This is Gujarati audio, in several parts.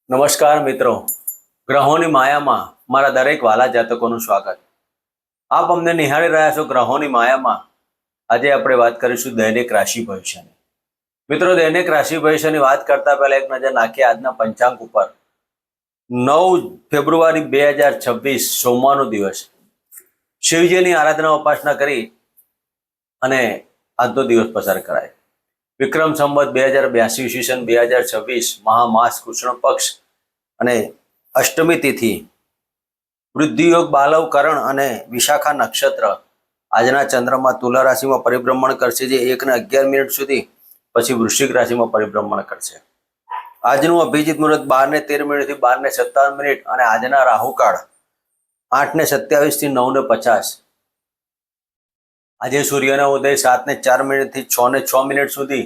નમસ્કાર મિત્રો, ગ્રહોની માયામાં મારા દરેક વાલા જાતકોનું સ્વાગત. આપ અમને નિહાળી રહ્યા છો ગ્રહોની માયામાં. આજે આપણે વાત કરીશું દૈનિક રાશિ ભવિષ્યની. મિત્રો, દૈનિક રાશિ ભવિષ્યની વાત કરતા પહેલા એક નજર નાખીએ આજના પંચાંગ ઉપર. 9 ફેબ્રુઆરી 2026 સોમવારનો દિવસ. શિવજીની આરાધના ઉપાસના કરી અને આજનો દિવસ પસાર કરાય. વિક્રમ સંવત 2082 ઈસવીસન 2026 મહામાસ કૃષ્ણ પક્ષ અને અષ્ટમી તિથિ. વૃદ્ધિયોગ બાલવ કરણ અને વિશાખા નક્ષત્ર. આજના ચંદ્રમાં તુલા રાશિમાં પરિભ્રમણ કરશે, જે 1 ને 11 મિનિટ સુધી, પછી વૃશ્ચિક રાશિમાં પરિભ્રમણ કરશે. આજનું અભિજીત મુહૂર્ત 12 ને 13 મિનિટથી 12 ને 57 મિનિટ અને આજના રાહુકાળ 8 ને 27 થી 9 ને 50. આજે સૂર્યનો ઉદય 7 ને 4 મિનિટથી 6 ને 6 મિનિટ સુધી.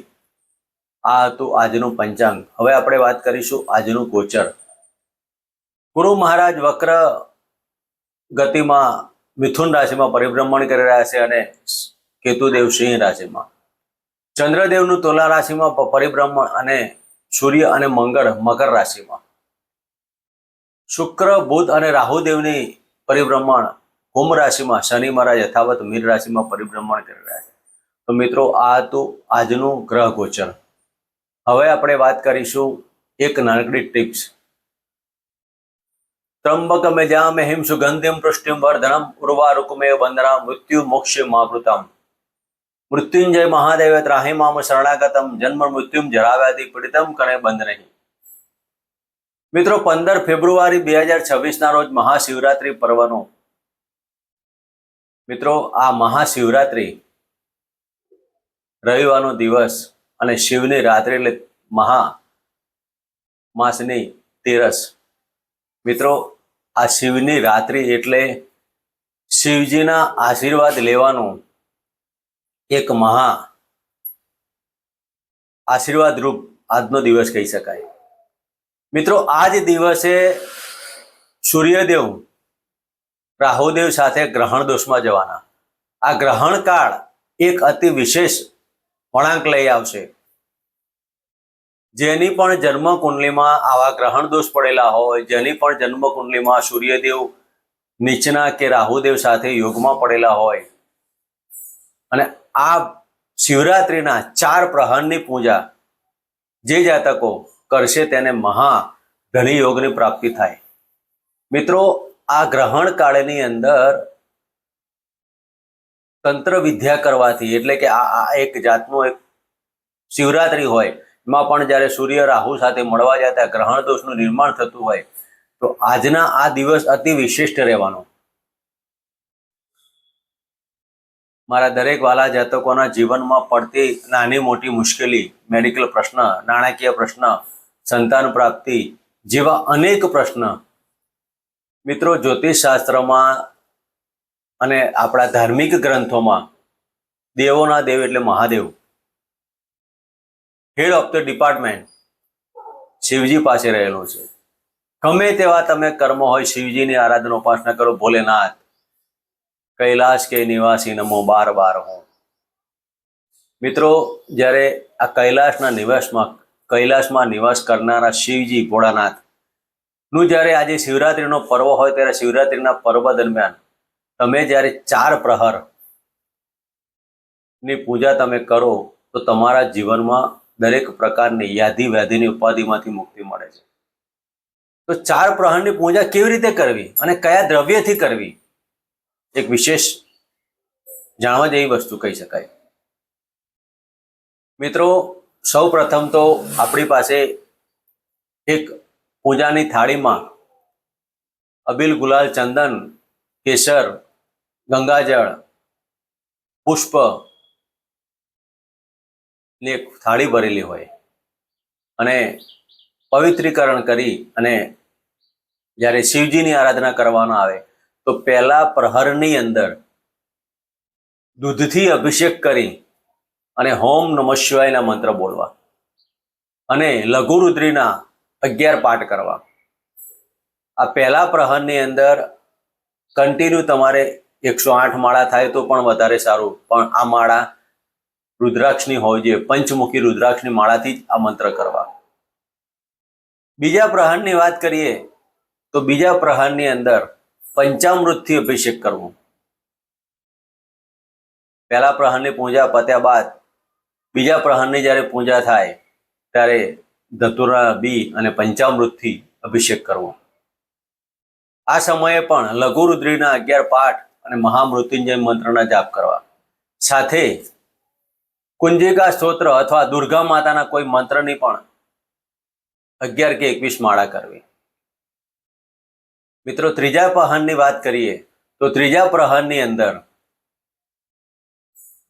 આ હતું આજનું પંચાંગ. હવે આપણે વાત કરીશું આજનું ગોચર. ગુરુ મહારાજ વક્ર ગતિમાં મિથુન રાશિમાં પરિભ્રમણ કરી રહ્યા છે અને કેતુદેવ સિંહ રાશિમાં. ચંદ્રદેવનું તુલા રાશિમાં પરિભ્રમણ અને સૂર્ય અને મંગળ મકર રાશિમાં. શુક્ર બુધ અને રાહુદેવની પરિભ્રમણ કુંભ રાશિમાં. શનિ મહારાજ યથાવત મીન રાશિમાં પરિભ્રમણ કરી રહ્યા છે. તો મિત્રો, આ હતું આજનું ગ્રહ ગોચર. હવે આપણે વાત કરીશું એક નાનકડી ટિપ્સ. ત્રંબકમ યજામહેમ સુગંધિમ પુષ્ટિમ વર્ધનમ ઉર્વારુકમેવ વંદનામ મૃત્યુ મોક્ષે મહાભૃતમ. મૃત્યુંજય મહાદેવ ત્રાહિ મામ શરણાગતમ જન્મ મૃત્યુમ જરાવ્યાધિ પીડિતમ કરે બંધ નહીં. મિત્રો, 15 ફેબ્રુઆરી 2026 ના રોજ મહાશિવરાત્રી પર્વનો મિત્રો આ મહાશિવરાત્રી રવિવારનો દિવસ અને શિવની રાત્રિ એટલે મહામાસની તેરસ. મિત્રો, આ શિવની રાત્રિ એટલે શિવજીના આશીર્વાદ લેવાનું એક મહા આશીર્વાદ રૂપ આજનો દિવસ કહી શકાય. મિત્રો, આ જ દિવસે સૂર્યદેવ રાહુદેવ સાથે ગ્રહણ દોષમાં જવાના. આ ગ્રહણ કાળ એક અતિ વિશેષ વળાંક લઈ આવશે. જેની પણ જન્મ કુંડલીમાં આવા ગ્રહણ દોષ પડેલા હોય, જેની પણ જન્મ કુંડલીમાં સૂર્યદેવ નીચના કે રાહુદેવ સાથે યોગમાં પડેલા હોય અને આ શિવરાત્રિના 4 પ્રહરની પૂજા જે જાતકો કરશે તેને મહા ધની યોગની પ્રાપ્તિ થાય. મિત્રો, આ ગ્રહણ કાળની અંદર તંત્ર વિદ્યા કરવાથી, એટલે કે આ એક જાતનું એક શિવરાત્રી હોય, એમાં પણ જ્યારે સૂર્ય રાહુ સાથે મળવા જતા ગ્રહણ દોષનું નિર્માણ થતું હોય, તો આજના આ દિવસ અતિ વિશિષ્ટ રહેવાનો. મારા દરેક વાલા જાતકોના જીવનમાં પડતી નાની મોટી મુશ્કેલી, મેડિકલ પ્રશ્ન, નાણાકીય પ્રશ્ન, સંતાન પ્રાપ્તિ જેવા અનેક પ્રશ્ન મિત્રો જ્યોતિષ શાસ્ત્રમાં અને આપણા ધાર્મિક ગ્રંથોમાં દેવોના દેવ એટલે Mahadev, head of the department Shivji પાસે રહેલો છે. ગમે તેવા તમે કર્મ હોય, શિવજીની આરાધના ઉપાસના કરો. ભોલેનાથ કૈલાશ કે નિવાસી નમો બાર બાર હો. મિત્રો, જ્યારે આ કૈલાશમાં નિવાસ કરનારા શિવજી ભોળાનાથ નું જ્યારે આજે શિવરાત્રીનો પર્વ હોય, ત્યારે શિવરાત્રીના પર્વ દરમિયાન તમે જ્યારે 4 પ્રહર ની પૂજા તમે કરો તો તમારા જીવનમાં દરેક પ્રકારની યાધિ વ્યાધિની ઉપાધિમાંથી મુક્તિ મળે છે. તો 4 પ્રહરની પૂજા કેવી રીતે કરવી અને કયા દ્રવ્યથી કરવી, એક વિશેષ જાણવા જેવી વસ્તુ કહી શકાય. મિત્રો, સૌ પ્રથમ તો આપણી પાસે એક પૂજાની થાળીમાં અબીલ, ગુલાલ, ચંદન, કેસર, ગંગાજળ, પુષ્પ ની એક થાળી ભરેલી હોય અને પવિત્રીકરણ કરી અને જ્યારે શિવજીની આરાધના કરવાના આવે તો પહેલા પ્રહરની અંદર દૂધથી અભિષેક કરી અને હોમ નમઃ શિવાયના મંત્ર બોલવા અને લઘુરુદ્રીના 11 પાઠ કરવા. આ પહેલા પ્રહરની અંદર કન્ટિન્યુ તમારે 108 માળા થાય તો પણ વધારે સારું, પણ આ માળા રુદ્રાક્ષની હોય છે, પંચમુખી રુદ્રાક્ષની માળાથી જ આ મંત્ર કરવા. બીજા પ્રહારની વાત કરીએ તો બીજા પ્રહારની અંદર પંચામૃતથી અભિષેક કરવો. પહેલા પ્રહારની પૂજા પત્યા બાદ બીજા પ્રહારની જ્યારે પૂજા થાય ત્યારે ધતુરા બી અને પંચામૃતથી અભિષેક કરવો. આ સમયે પણ લઘુરુદ્રીના 11 પાઠ અને મહામૃત્યુંજય મંત્રના જાપ કરવા, સાથે કુંજિકા સ્તોત્ર અથવા દુર્ગા માતાના કોઈ મંત્રની પણ 11 કે 21 માળા કરવી. મિત્રો, ત્રીજા પ્રહારની વાત કરીએ તો ત્રીજા પ્રહારની અંદર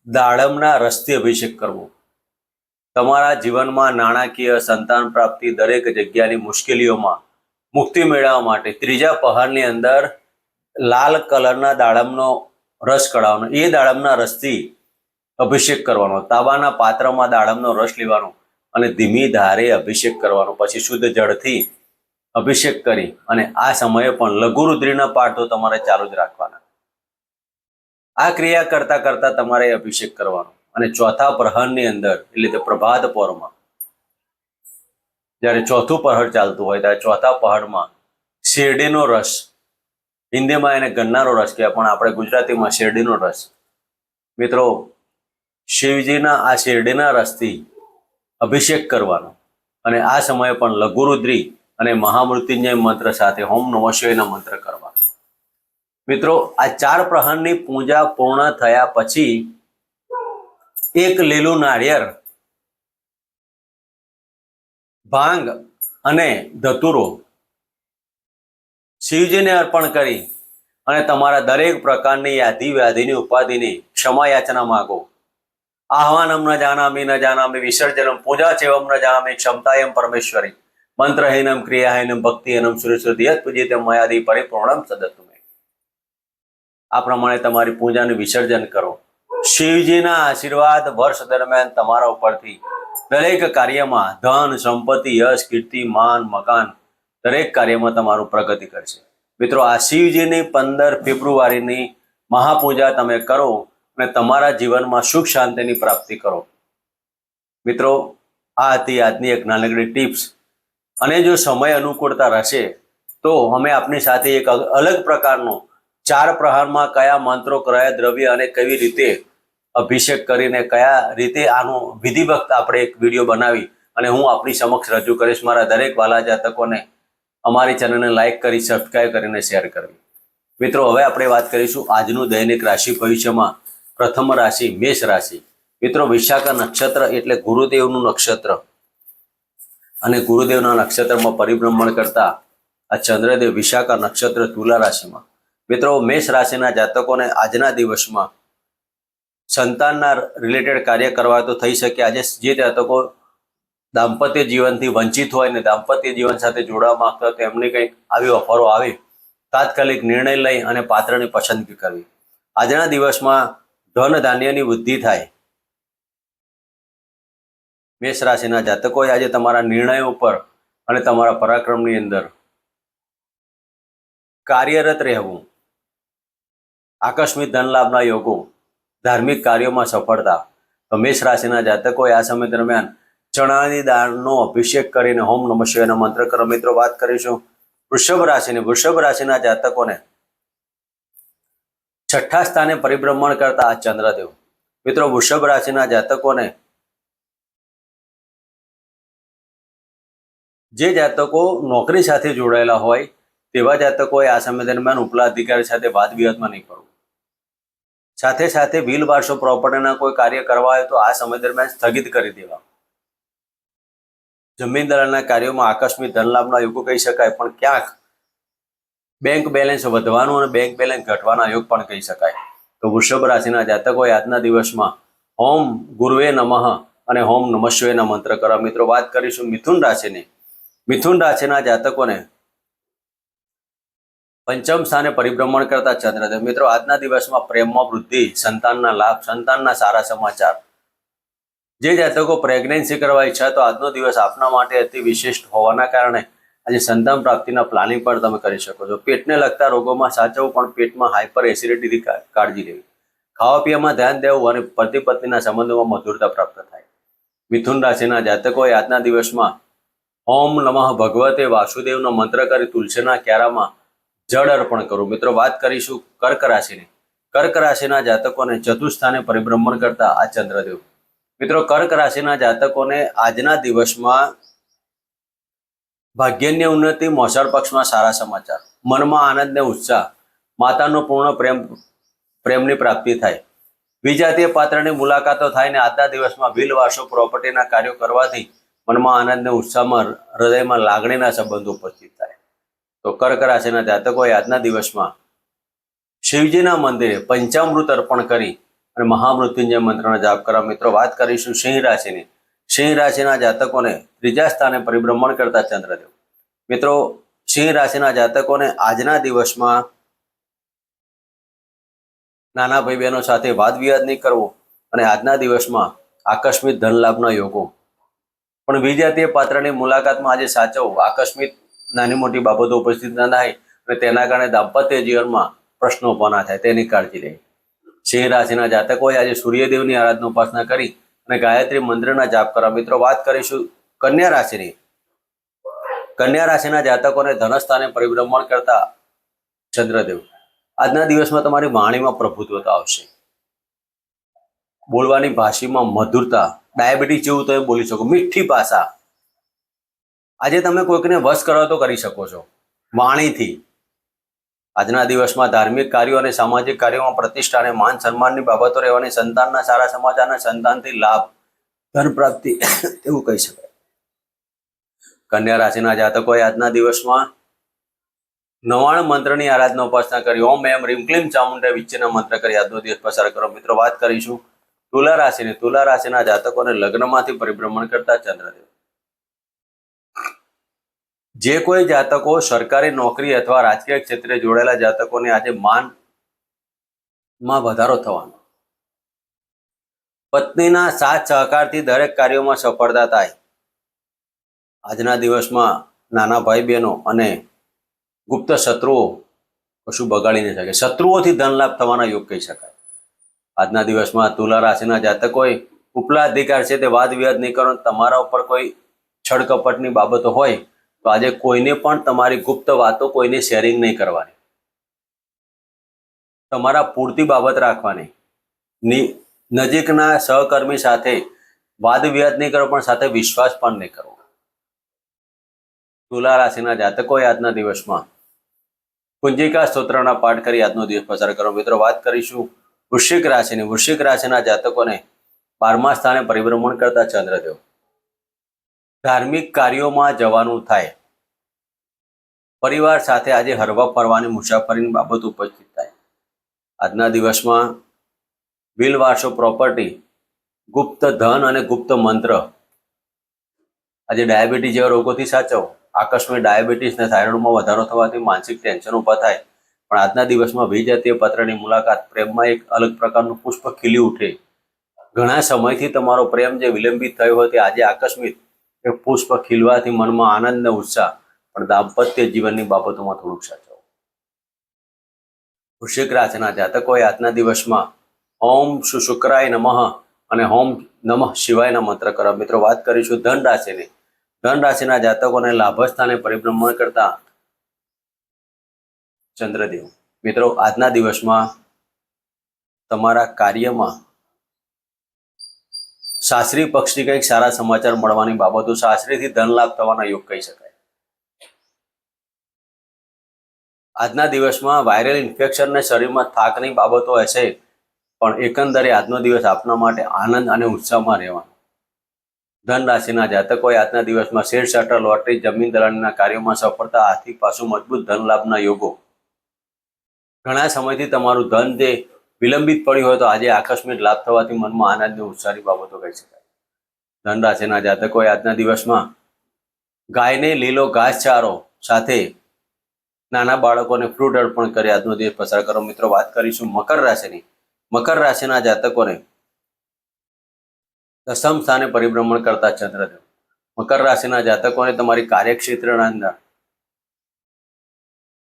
દાડમના રસથી અભિષેક કરવો. તમારા જીવનમાં નાણાકીય, સંતાન પ્રાપ્તિ, દરેક જગ્યાની મુશ્કેલીઓમાં મુક્તિ મેળવવા માટે ત્રીજા પ્રહારની અંદર લાલ કલરના દાડમનો રસ કઢાવવાનો. એ દાડમના રસથી અભિષેક કરવાનો. તાંબાના પાત્રમાં દાડમનો રસ લેવાનો અને ધીમી ધારે અભિષેક કરવાનો. પછી શુદ્ધ જળથી અભિષેક કરી અને આ સમયે પણ લઘુરુદ્રીના પાઠ તો તમારે ચાલુ જ રાખવાના. આ ક્રિયા કરતા કરતા તમારે અભિષેક કરવાનો. અને ચોથા પ્રહરની અંદર એટલે કે પ્રભાત પહોરમાં જ્યારે ચોથું પ્રહર ચાલતું હોય ત્યારે ચોથા પ્રહરમાં શેરડીનો રસ, હિન્દીમાં એને ગન્નાનો રસ કહેવાય, પણ આપણે ગુજરાતીમાં શેરડીનો રસ. મિત્રો, શિવજીના આ શેરડીના રસથી અભિષેક કરવાનો અને આ સમયે પણ લઘુરુદ્રી અને મહામૃત્યુંજય મંત્ર સાથે ઓમ નમઃ શિવાયના મંત્ર કરવા. મિત્રો, આ 4 પ્રહરની પૂજા પૂર્ણ થયા પછી એક લીલું નાળિયેર, ભાંગ અને ધતુરો શિવજીને અર્પણ કરી અને તમારા દરેક પ્રકારની યાધિ વ્યાધિની ઉપાધિની ક્ષમા યાચના માગો. આહ્વાનમ ન જાનામી વિસર્જનમ પૂજા ચેવમ ન જાનામી ક્ષમતાયમ પરમેશ્વરી મંત્રહીનમ ક્રિયાહીનમ ભક્તિહીનમ સુરસુધિયત પૂજિત મયાદી પરિપૂર્ણમ સદતુ મે. આ પ્રમાણે તમારી પૂજાનું વિસર્જન કરો. શિવજીના આશીર્વાદ વર્ષ દરમિયાન તમારા ઉપરથી દરેક કાર્યમાં ધન, સંપત્તિ, યશ, કીર્તિ, માન, મકાન દરેક કાર્યમાં તમારું પ્રગતિ કરશે. મિત્રો, આ શિવજીની 15 ફેબ્રુઆરીની મહાપૂજા તમે કરો અને તમારા જીવનમાં સુખ શાંતિની પ્રાપ્તિ કરો. મિત્રો, આ હતી આજની એક નાનકડી ટિપ્સ. અને જો સમય અનુકૂળતા રહેશે તો અમે આપની સાથે એક અલગ પ્રકારનો 4 પ્રહારમાં કયા મંત્રો, કયા દ્રવ્ય અને કેવી રીતે અભિષેક કરીને કયા રીતે આનું વિધિવત આપણે એક વિડીયો બનાવી અને હું આપની સમક્ષ રજૂ કરીશ. મારા દરેક વાલા જાતકોને અમારી ચેનલને લાઈક કરી, સબસ્ક્રાઈબ કરીને શેર કરવી. મિત્રો, હવે આપણે વાત કરીશું આજનું દૈનિક રાશિ ભવિષ્યમાં. પ્રથમ રાશિ મેષ રાશિ. મિત્રો, વિશાખા નક્ષત્ર એટલે ગુરુદેવનું નક્ષત્ર અને ગુરુદેવના નક્ષત્રમાં પરિભ્રમણ કરતા આ ચંદ્રદેવ વિશાખા નક્ષત્ર તુલા રાશિમાં. મિત્રો, મેષ રાશિના જાતકોને આજના દિવસમાં સંતાનના રિલેટેડ કાર્ય કરવા તો થઈ શકે. આજે જે જાતકો દાંપત્ય જીવનથી વંચિત હોય ને દાંપત્ય જીવન સાથે જોડાવા માંગતા હોય તો એમની કંઈક આવી ઓફરો આવે, તાત્કાલિક નિર્ણય લઈ અને પાત્રની પસંદગી કરવી. આજના દિવસમાં ધન ધાન્યની વૃદ્ધિ થાય. મેષ રાશિના જાતકોએ આજે તમારા નિર્ણયો ઉપર અને તમારા પરાક્રમની અંદર કાર્યરત રહેવું. આકસ્મિક ધન લાભના યોગો, ધાર્મિક કાર્યોમાં સફળતા. તો મેષ રાશિના જાતકોએ આ સમય દરમિયાન ચણાની દાળનો અભિષેક કરીને ઓમ નમઃ શિવાયનો મંત્ર કરો. મિત્રો, વાત કરીશું વૃષભ રાશિની. વૃષભ રાશિના જાતકોને 6ઠ્ઠા સ્થાને પરિભ્રમણ કરતા આ ચંદ્રદેવ. મિત્રો, વૃષભ રાશિના જાતકોને જે જાતકો નોકરી સાથે જોડાયેલા હોય તેવા જાતકોએ આ સમય દરમિયાન ઉપલા અધિકારી સાથે વાદ વિવાદમાં નહીં કરવું. સાથે સાથે વ્હીલ વારસો પ્રોપર્ટીના કોઈ કાર્ય કરવા હોય તો આ સમય દરમિયાન સ્થગિત કરી દેવા. જમીન દલાલના કાર્યોમાં આકસ્મિક ધનલાભના યોગો કહી શકાય, પણ ક્યાંક બેંક બેલેન્સ વધવાનું અને બેંક બેલેન્સ ઘટવાના યોગ પણ કહી શકાય. તો વૃષભ રાશિના જાતકોએ આજના દિવસમાં ઓમ ગુરુવે નમઃ અને ઓમ નમઃ શિવાયના મંત્ર કરવા. મિત્રો, વાત કરીશું મિથુન રાશિની. મિથુન રાશિના જાતકોને 5મ સ્થાને પરિભ્રમણ કરતા ચંદ્રદેવ. મિત્રો, આજના દિવસમાં પ્રેમમાં વૃદ્ધિ, સંતાનના લાભ, સંતાનના સારા સમાચાર. જે જાતકો પ્રેગ્નન્સી કરવા ઈચ્છા તો આજનો દિવસ આપના માટે અતિ વિશિષ્ટ હોવાના કારણે આજે સંતાન પ્રાપ્તિના પ્લાનિંગ પણ તમે કરી શકો છો. પેટને લગતા રોગોમાં સાચવવું, પણ પેટમાં હાઇપર એસિડિટીથી કાળજી લેવી. ખાવા પીવામાં ધ્યાન દેવું અને પતિ પત્નીના સંબંધોમાં મધુરતા પ્રાપ્ત થાય. મિથુન રાશિના જાતકોએ આજના દિવસમાં ઓમ નમઃ ભગવતે વાસુદેવનો મંત્ર કરી તુલસીના ક્યારામાં જળ અર્પણ કરું. મિત્રો, વાત કરીશું કર્ક રાશિની. કર્ક રાશિના જાતકોને ચતુર્સ્થાને પરિભ્રમણ કરતા આ ચંદ્રદેવ. મિત્રો, કર્ક રાશિના જાતકોને આજના દિવસમાં ભાગ્યની ઉન્નતિ, મોસળ પક્ષમાં સારા સમાચાર, મનમાં આનંદ ને ઉત્સાહ, માતાનો પૂર્ણ પ્રેમની પ્રાપ્તિ થાય, વિજાતીય પાત્રની મુલાકાતો થાય ને આજના દિવસમાં બિલ વારસો પ્રોપર્ટીના કાર્યો કરવાથી મનમાં આનંદ ને ઉત્સાહમાં, હૃદયમાં લાગણીના સંબંધો ઉપસ્થિત થાય. તો કર્ક રાશિના જાતકોએ આજના દિવસમાં શિવજીના મંદિરે પંચામૃત અર્પણ કરી અને મહામૃત્યુંજય મંત્રનો જાપ કરવા. મિત્રો, વાત કરીશું સિંહ રાશિની. સિંહ રાશિના જાતકોને ત્રીજા સ્થાને પરિભ્રમણ કરતા ચંદ્રદેવ. મિત્રો, સિંહ રાશિના જાતકોને આજના દિવસમાં નાના ભાઈ બહેનો સાથે વાદ વિવાદ નહીં કરવો અને આજના દિવસમાં આકસ્મિક ધન લાભના યોગો, પણ વિજાતીય પાત્રની મુલાકાતમાં આજે સાચવવું, આકસ્મિક નાની મોટી બાબતો ઉપસ્થિત ન થાય અને તેના કારણે દાંપત્ય જીવનમાં પ્રશ્નો ઉભા ના થાય તેની કાળજી લેવી. સિંહ રાશિના જાતકોએ આજે સૂર્યદેવની આરાધના ઉપાસના કરી અને ગાયત્રી મંત્રના જાપ કરવા. મિત્રો, વાત કરીશું કન્યા રાશિની. કન્યા રાશિના જાતકોને ધનસ્થાને પરિભ્રમણ કરતા ચંદ્રદેવ. આજના દિવસમાં તમારી વાણીમાં પ્રભુત્વતા આવશે, બોલવાની ભાષામાં મધુરતા, ડાયાબિટીસ જેવું તમે બોલી શકો, મીઠી ભાષા. આજે તમે કોઈકને વશ કરો તો કરી શકો છો વાણીથી. આજના દિવસમાં ધાર્મિક કાર્યો અને સામાજિક કાર્યોમાં પ્રતિષ્ઠા અને માન સન્માનની બાબતો રહેવાની, સંતાનના સારા સમાચારના, સંતાનથી લાભ, ધન પ્રાપ્તિ એવું કહી શકાય. કન્યા રાશિના જાતકોએ આજના દિવસમાં 99 મંત્રની આરાધના ઉપાસના કરી. ઓમ એમ રીમ ક્લીમ ચામુંડા વિચ્ચેના મંત્ર કરી આજનો દિવસ પસાર કરો. મિત્રો, વાત કરીશું તુલા રાશિની. તુલા રાશિના જાતકોને લગ્નમાંથી પરિભ્રમણ કરતા ચંદ્રદેવ. જે કોઈ જાતકો સરકારી નોકરી અથવા રાજકીય ક્ષેત્રે જોડાયેલા જાતકોને આજે માનમાં વધારો થવાનો, પત્નીના સાથ સહકારથી દરેક કાર્યોમાં સફળતા થાય. આજના દિવસમાં નાના ભાઈ બહેનો અને ગુપ્ત શત્રુઓ કશું બગાડી નહીં શકે. શત્રુઓથી ધન લાભ થવાના યોગ કહી શકાય. આજના દિવસમાં તુલા રાશિના જાતકોએ ઉપલા અધિકાર છે તે વાદ વિવાદ નહીં કરો. તમારા ઉપર કોઈ છળકપટની બાબતો હોય તો આજે કોઈને પણ તમારી ગુપ્ત વાતો કોઈને શેરિંગ નહીં કરવાની. તમારા પૂરતી બાબત રાખવાની. નજીકના સહકર્મી સાથે વાદ વિવાદ નહીં કરો, પણ સાથે વિશ્વાસ પણ નહીં કરવો. તુલા રાશિના જાતકોએ આજના દિવસમાં કુંજિકા સ્તોત્રના પાઠ કરી આજનો દિવસ પસાર કરો. મિત્રો, વાત કરીશું વૃશ્ચિક રાશિની. વૃશ્ચિક રાશિના જાતકોને 12મા સ્થાને પરિભ્રમણ કરતા ચંદ્રદેવ. ધાર્મિક કાર્યોમાં જવાનું થાય. પરિવાર સાથે આજે હરવા ફરવાની, મુસાફરીની બાબત ઉપસ્થિત થાય. આજના દિવસમાં બિલ વારસો પ્રોપર્ટી, ગુપ્ત ધન અને ગુપ્ત મંત્ર. આજે ડાયાબિટીસ જેવા રોગોથી સાચવો. આકસ્મિક ડાયાબિટીસ અને થાઇરોઇડમાં વધારો થવાથી માનસિક ટેન્શન ઊભા થાય. પણ આજના દિવસમાં વિજાતીય પાત્રની મુલાકાત, પ્રેમમાં એક અલગ પ્રકારનું પુષ્પ ખીલી ઉઠે. ઘણા સમયથી તમારો પ્રેમ જે વિલંબિત થયો હોય તે આજે આકસ્મિક એક પુષ્પ ખીલવાથી મનમાં આનંદ અને ઉત્સાહ, પણ દાંપત્ય જીવનની બાબતોમાં થોડુંક સાચવો. વૃશ્ચિક રાશિના જાતકોએ આજના દિવસમાં ઓમ શુક્રાય નમઃ અને ઓમ નમઃ શિવાયના મંત્ર કરવા. મિત્રો, વાત કરીશું ધન રાશિની. ધન રાશિના જાતકોને લાભ સ્થાને પરિભ્રમણ કરતા ચંદ્રદેવ. મિત્રો, આજના દિવસમાં તમારા કાર્યમાં સાસરી પક્ષથી કંઈક સારા સમાચાર મળવાની બાબતો, સાસરીથી ધન લાભ થવાના યોગ કહી શકાય. આજના દિવસમાં વાયરલ ઇન્ફેક્શન ને શરીરમાં થાકની બાબતો હશે, પણ એકંદરે આજનો દિવસ આપના માટે આનંદ અને ઉત્સાહમાં રહેવાનો. ધન રાશિના જાતકોએ આજના દિવસમાં શેર સટ્ટા, લોટરી, જમીન દલાલીના કાર્યોમાં સફળતા, આર્થિક પાસું મજબૂત, ધન લાભના યોગો. ઘણા સમયથી તમારું ધન જે વિલંબિત પડ્યું હોય તો આજે આકસ્મિક લાભ થવાથી મનમાં આનંદ અને ઉત્સાહની બાબતો કહી શકાય. ધન રાશિના જાતકોએ આજના દિવસમાં ગાયને લીલો ઘાસચારો સાથે નાના બાળકોને ફ્રૂટ અર્પણ કરી આજનો દિવસ પસાર કરો. મિત્રો, વાત કરીશું મકર રાશિની. મકર રાશિના જાતકોને 10મ સ્થાને પરિભ્રમણ કરતા ચંદ્રદેવ. મકર રાશિના જાતકોને તમારી કાર્યક્ષેત્રના અંદર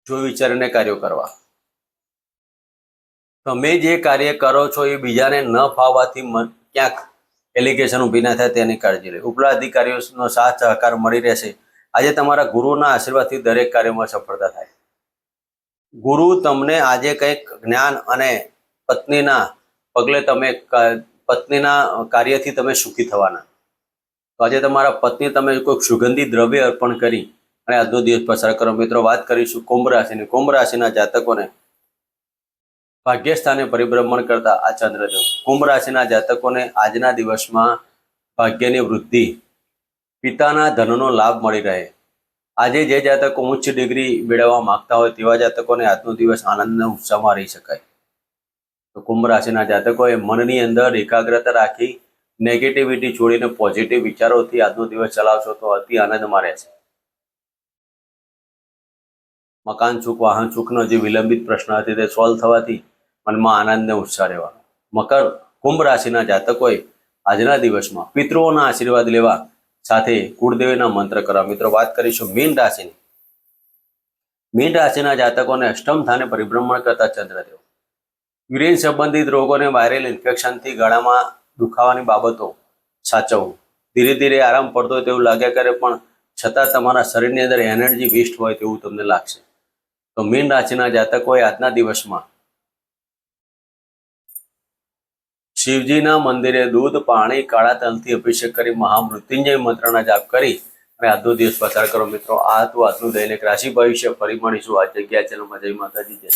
જોઈ વિચારીને કાર્યો કરવા. તમે જે કાર્ય કરો છો એ બીજાને ન ફાવવાથી ક્યાંક એલિગેશન ઊભી ના થાય તેની કાળજી લે. ઉપલા અધિકારીઓનો સાથ સહકાર મળી રહેશે આજે તમારા ગુરુના આશીર્વાદથી દરેક કાર્યમાં સફળતા થાય. ગુરુ તમને આજે કંઈક જ્ઞાન અને પત્નીના પગલે પત્નીના કાર્યથી તમે સુખી થવાના. તો આજે તમારા પત્ની તમે કોઈક સુગંધી દ્રવ્ય અર્પણ કરી અને આજનો દિવસ પસાર કરો. મિત્રો, વાત કરીશું કુંભ રાશિની. કુંભ રાશિના જાતકોને ભાગ્યસ્થાને પરિભ્રમણ કરતા આ ચંદ્રદેવ. કુંભ રાશિના જાતકોને આજના દિવસમાં ભાગ્યની વૃદ્ધિ, પિતાના ધનનો લાભ મળી રહે. આજે જે જાતકો ઉચ્ચ ડિગ્રી મેળવવા માંગતા હોય તેવા જાતકોને આજનો દિવસ આનંદના ઉત્સાહમાં રહી શકાય. તો કુંભ રાશિના જાતકોએ મનની અંદર એકાગ્રતા રાખી નેગેટિવિટી છોડીને પોઝિટિવ વિચારોથી આજનો દિવસ ચલાવશો તો અતિ આનંદમાં રહેશે. મકાન સુખ, વાહન સુખનો જે વિલંબિત પ્રશ્ન હતી તે સોલ્વ થવાથી મનમાં આનંદ ને ઉત્સાહ રહેવાનો. કુંભ રાશિના જાતકોએ આજના દિવસમાં પિતૃઓના આશીર્વાદ લેવા સાથે કુળદેવીના મંત્ર કરવા. મિત્રો, વાત કરીશું મીન રાશિની. મીન રાશિના જાતકોને અષ્ટમ સ્થાને પરિભ્રમણ કરતા ચંદ્રદેવ. યુરિન સંબંધિત રોગોને વાયરલ ઇન્ફેક્શનથી ગળામાં દુખાવાની બાબતો સાચવવું. ધીરે ધીરે આરામ પડતો હોય તેવું લાગ્યા કરે, પણ છતાં તમારા શરીરની અંદર એનર્જી વેસ્ટ હોય તેવું તમને લાગશે. તો મીન રાશિના જાતકોએ આજના દિવસમાં શિવજીના મંદિરે દૂધ, પાણી, કાળા તલથી અભિષેક કરી મહામૃત્યુંજય મંત્રના જાપ કરી અને આજનો દિવસ પસાર કરો. મિત્રો, આ હતું આજનું દૈનિક રાશિ ભવિષ્ય. ફરી મળીશું આ જગ્યા ચેનલમાં. જય માતાજી.